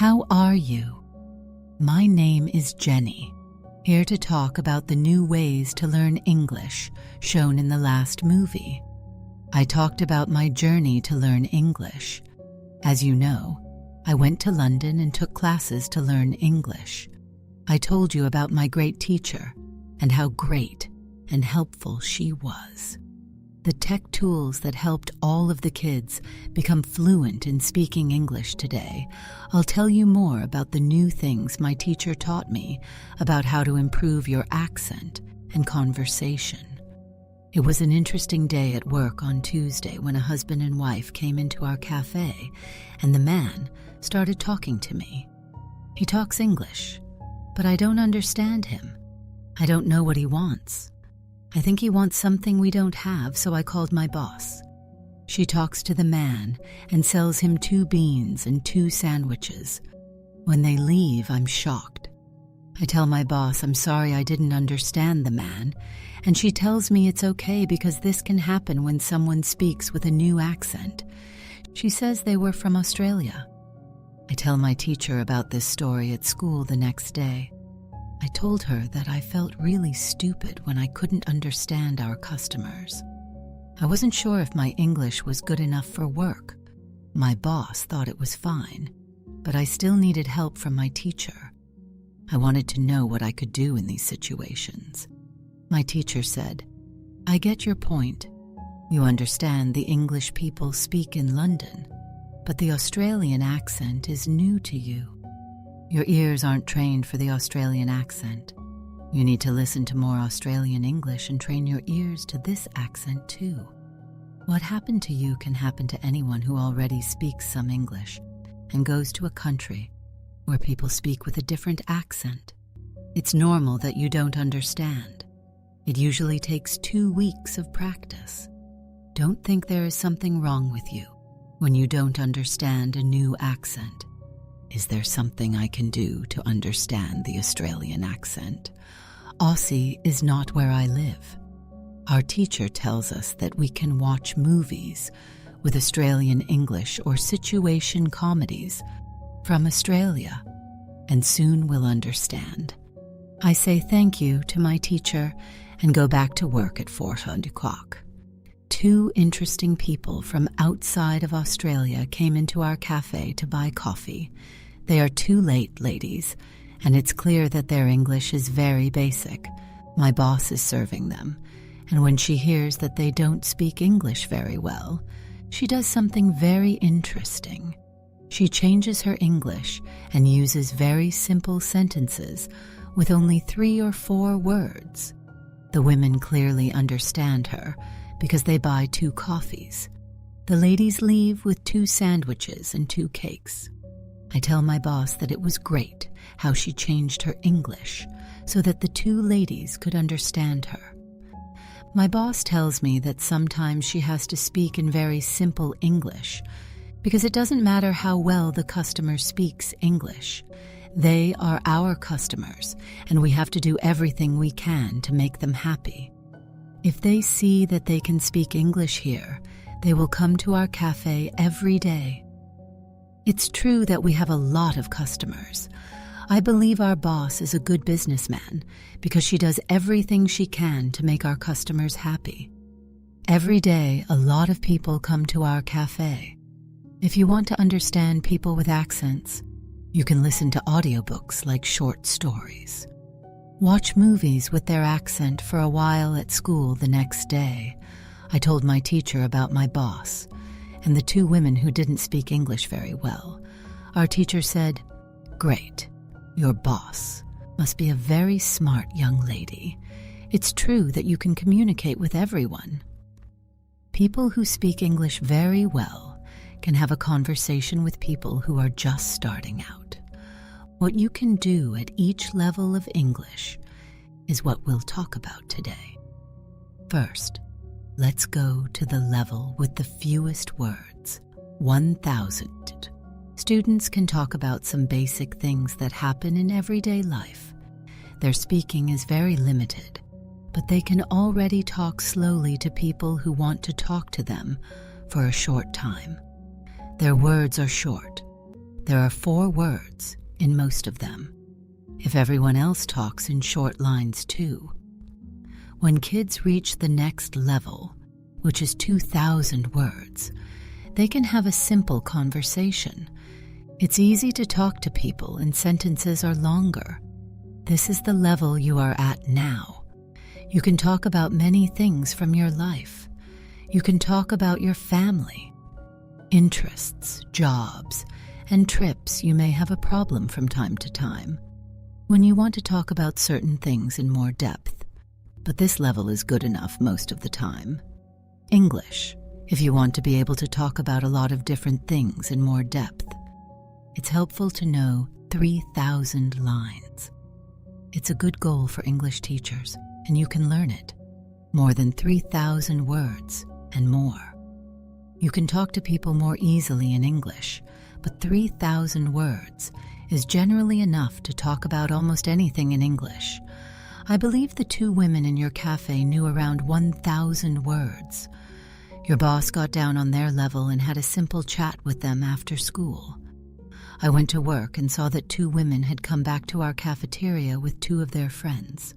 How are you? My name is Jenny, here to talk about the new ways to learn English shown in the last movie. I talked about my journey to learn English. As you know, I went to London and took classes to learn English. I told you about my great teacher and how great and helpful she was. The tech tools that helped all of the kids become fluent in speaking English today. I'll tell you more about the new things my teacher taught me about how to improve your accent and conversation. It was an interesting day at work on Tuesday when a husband and wife came into our cafe and the man started talking to me. He talks English, but I don't understand him. I don't know what he wants. I think he wants something we don't have, so I called my boss. She talks to the man and sells him 2 beans and 2 sandwiches. When they leave, I'm shocked. I tell my boss I'm sorry I didn't understand the man, and she tells me it's okay because this can happen when someone speaks with a new accent. She says they were from Australia. I tell my teacher about this story at school the next day. I told her that I felt really stupid when I couldn't understand our customers. I wasn't sure if my English was good enough for work. My boss thought it was fine, but I still needed help from my teacher. I wanted to know what I could do in these situations. My teacher said, "I get your point. You understand the English people speak in London, but the Australian accent is new to you. Your ears aren't trained for the Australian accent. You need to listen to more Australian English and train your ears to this accent too. What happened to you can happen to anyone who already speaks some English and goes to a country where people speak with a different accent. It's normal that you don't understand. It usually takes 2 weeks of practice. Don't think there is something wrong with you when you don't understand a new accent. Is there something I can do to understand the Australian accent? Aussie is not where I live. Our teacher tells us that we can watch movies with Australian English or situation comedies from Australia, and soon we'll understand. I say thank you to my teacher and go back to work at 4:00. 2 interesting people from outside of Australia came into our cafe to buy coffee. They are 2 late ladies, and it's clear that their English is very basic. My boss is serving them, and when she hears that they don't speak English very well, she does something very interesting. She changes her English and uses very simple sentences with only 3 or 4 words. The women clearly understand her because they buy 2 coffees. The ladies leave with 2 sandwiches and 2 cakes. I tell my boss that it was great how she changed her English so that the 2 ladies could understand her. My boss tells me that sometimes she has to speak in very simple English because it doesn't matter how well the customer speaks English. They are our customers, and we have to do everything we can to make them happy. If they see that they can speak English here, they will come to our cafe every day. It's true that we have a lot of customers. I believe our boss is a good businessman because she does everything she can to make our customers happy. Every day, a lot of people come to our cafe. If you want to understand people with accents, you can listen to audiobooks like short stories. Watch movies with their accent for a while at school the next day. I told my teacher about my boss and the 2 women who didn't speak English very well. Our teacher said, "Great, your boss must be a very smart young lady. It's true that you can communicate with everyone." People who speak English very well can have a conversation with people who are just starting out. What you can do at each level of English is what we'll talk about today. First, let's go to the level with the fewest words, 1,000. Students can talk about some basic things that happen in everyday life. Their speaking is very limited, but they can already talk slowly to people who want to talk to them for a short time. Their words are short, There are 4 words in most of them, if everyone else talks in short lines too. When kids reach the next level, which is 2,000 words, they can have a simple conversation. It's easy to talk to people and sentences are longer. This is the level you are at now. You can talk about many things from your life. You can talk about your family, interests, jobs, and trips. You may have a problem from time to time when you want to talk about certain things in more depth, but this level is good enough most of the time. English, if you want to be able to talk about a lot of different things in more depth. It's helpful to know 3,000 lines. It's a good goal for English teachers, and you can learn it. More than 3,000 words and more. You can talk to people more easily in English, but 3,000 words is generally enough to talk about almost anything in English. I believe the 2 women in your cafe knew around 1,000 words. Your boss got down on their level and had a simple chat with them after school. I went to work and saw that 2 women had come back to our cafeteria with 2 of their friends.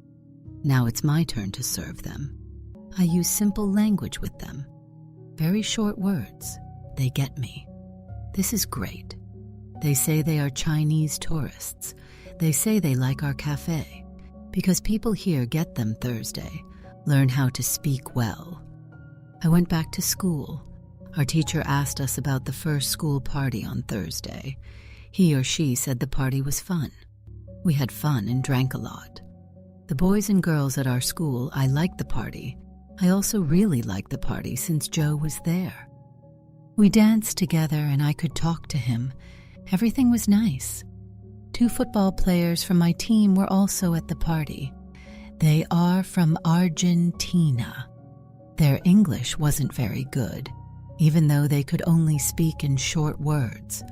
Now it's my turn to serve them. I use simple language with them. Very short words. They get me. This is great. They say they are Chinese tourists. They say they like our cafe because people here get them Thursday, learn how to speak well. I went back to school. Our teacher asked us about the first school party on Thursday. He or she said the party was fun. We had fun and drank a lot. The boys and girls at our school, I liked the party. I also really liked the party since Joe was there. We danced together and I could talk to him. Everything was nice. 2 football players from my team were also at the party. They are from Argentina. Their English wasn't very good, even though they could only speak in short words.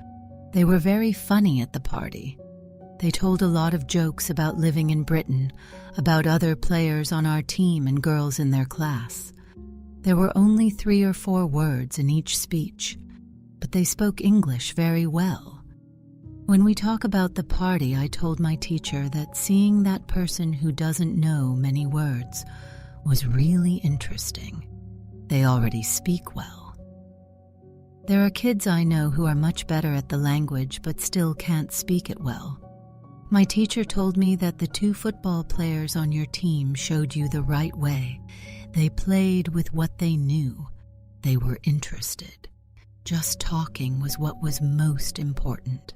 They were very funny at the party. They told a lot of jokes about living in Britain, about other players on our team and girls in their class. There were only 3 or 4 words in each speech, but they spoke English very well. When we talk about the party, I told my teacher that seeing that person who doesn't know many words was really interesting. They already speak well. There are kids I know who are much better at the language but still can't speak it well. My teacher told me that the 2 football players on your team showed you the right way. They played with what they knew. They were interested. Just talking was what was most important.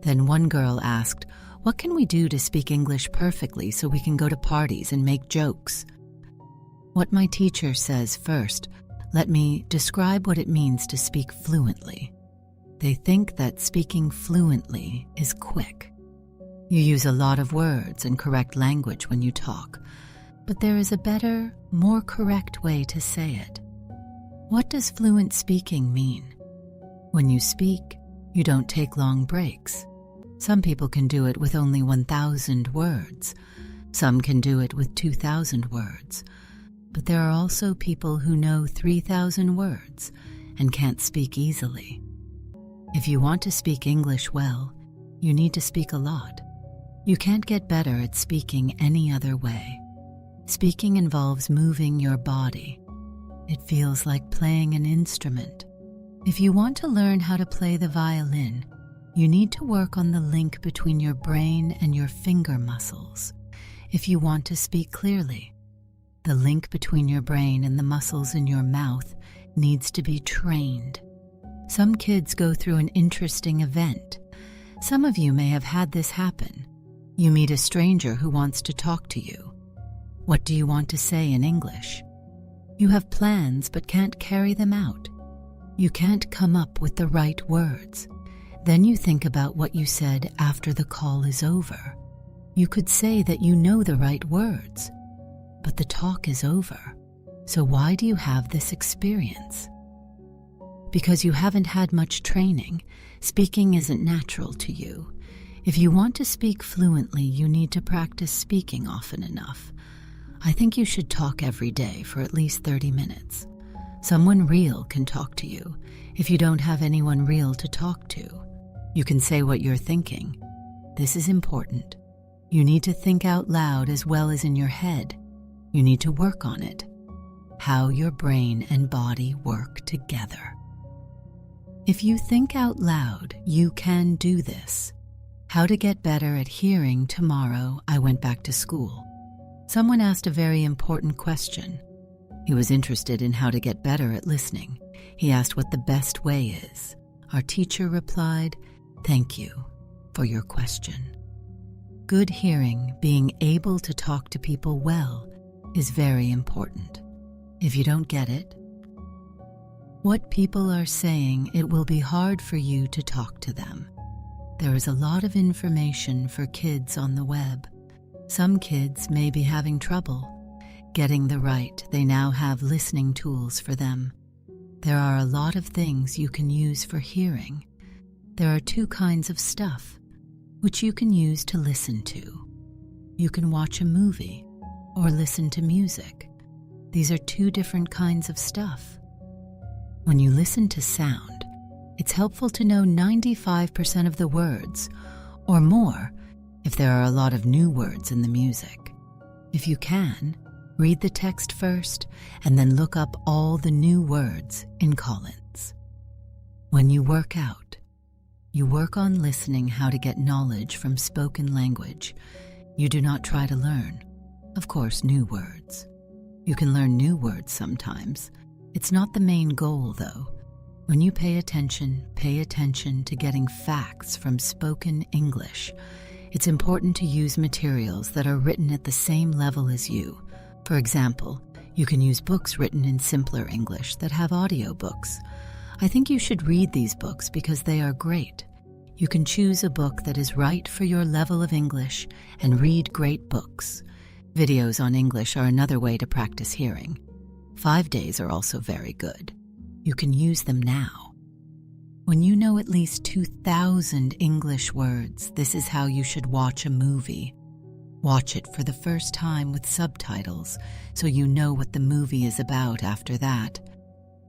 Then one girl asked, "What can we do to speak English perfectly so we can go to parties and make jokes?" What my teacher says first, let me describe what it means to speak fluently. They think that speaking fluently is quick. You use a lot of words and correct language when you talk, but there is a better, more correct way to say it. What does fluent speaking mean? When you speak, you don't take long breaks. Some people can do it with only 1,000 words. Some can do it with 2,000 words. But there are also people who know 3,000 words and can't speak easily. If you want to speak English well, you need to speak a lot. You can't get better at speaking any other way. Speaking involves moving your body. It feels like playing an instrument. If you want to learn how to play the violin, you need to work on the link between your brain and your finger muscles. If you want to speak clearly, the link between your brain and the muscles in your mouth needs to be trained. Some kids go through an interesting event. Some of you may have had this happen. You meet a stranger who wants to talk to you. What do you want to say in English? You have plans but can't carry them out. You can't come up with the right words. Then you think about what you said after the call is over. You could say that you know the right words, but the talk is over. So why do you have this experience? Because you haven't had much training. Speaking isn't natural to you. If you want to speak fluently, you need to practice speaking often enough. I think you should talk every day for at least 30 minutes. Someone real can talk to you if you don't have anyone real to talk to. You can say what you're thinking. This is important. You need to think out loud as well as in your head. You need to work on it. How your brain and body work together. If you think out loud, you can do this. How to get better at hearing. Tomorrow, I went back to school. Someone asked a very important question. He was interested in how to get better at listening. He asked what the best way is. Our teacher replied, "Thank you for your question." Good hearing, being able to talk to people well, is very important. If you don't get it, what people are saying, it will be hard for you to talk to them. There is a lot of information for kids on the web. Some kids may be having trouble getting the right. They now have listening tools for them. There are a lot of things you can use for hearing. There are two kinds of stuff which you can use to listen to. You can watch a movie or listen to music. These are two different kinds of stuff. When you listen to sound, it's helpful to know 95% of the words, or more if there are a lot of new words in the music. If you can, read the text first and then look up all the new words in Collins. When you work out, you work on listening how to get knowledge from spoken language. You do not try to learn, of course, new words. You can learn new words sometimes. It's not the main goal, though. When you pay attention to getting facts from spoken English. It's important to use materials that are written at the same level as you. For example, you can use books written in simpler English that have audiobooks. I think you should read these books because they are great. You can choose a book that is right for your level of English and read great books. Videos on English are another way to practice hearing. 5 days are also very good. You can use them now. When you know at least 2,000 English words, this is how you should watch a movie. Watch it for the first time with subtitles so you know what the movie is about after that.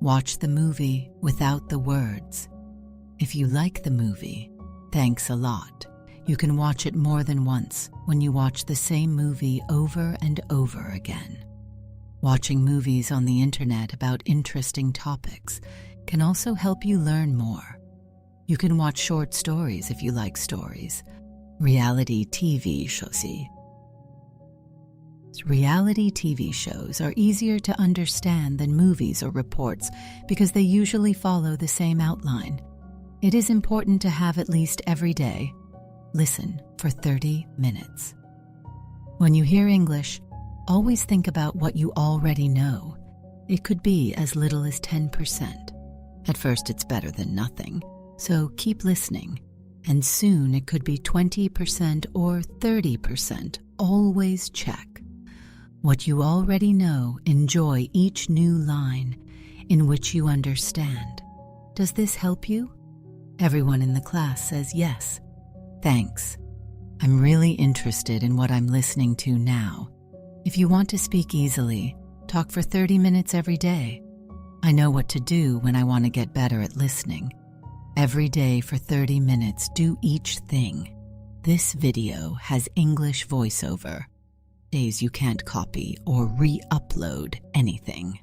Watch the movie without the words. If you like the movie, thanks a lot. You can watch it more than once when you watch the same movie over and over again. Watching movies on the internet about interesting topics can also help you learn more. You can watch short stories if you like stories. Reality TV shows. Reality TV shows are easier to understand than movies or reports because they usually follow the same outline. It is important to have at least every day. Listen for 30 minutes. When you hear English, always think about what you already know. It could be as little as 10%. At first, it's better than nothing, so keep listening. And soon it could be 20% or 30%. Always check. What you already know, enjoy each new line in which you understand. Does this help you? Everyone in the class says yes. Thanks. I'm really interested in what I'm listening to now. If you want to speak easily, talk for 30 minutes every day. I know what to do when I want to get better at listening. Every day for 30 minutes, do each thing. This video has English voiceover. Days you can't copy or re-upload anything.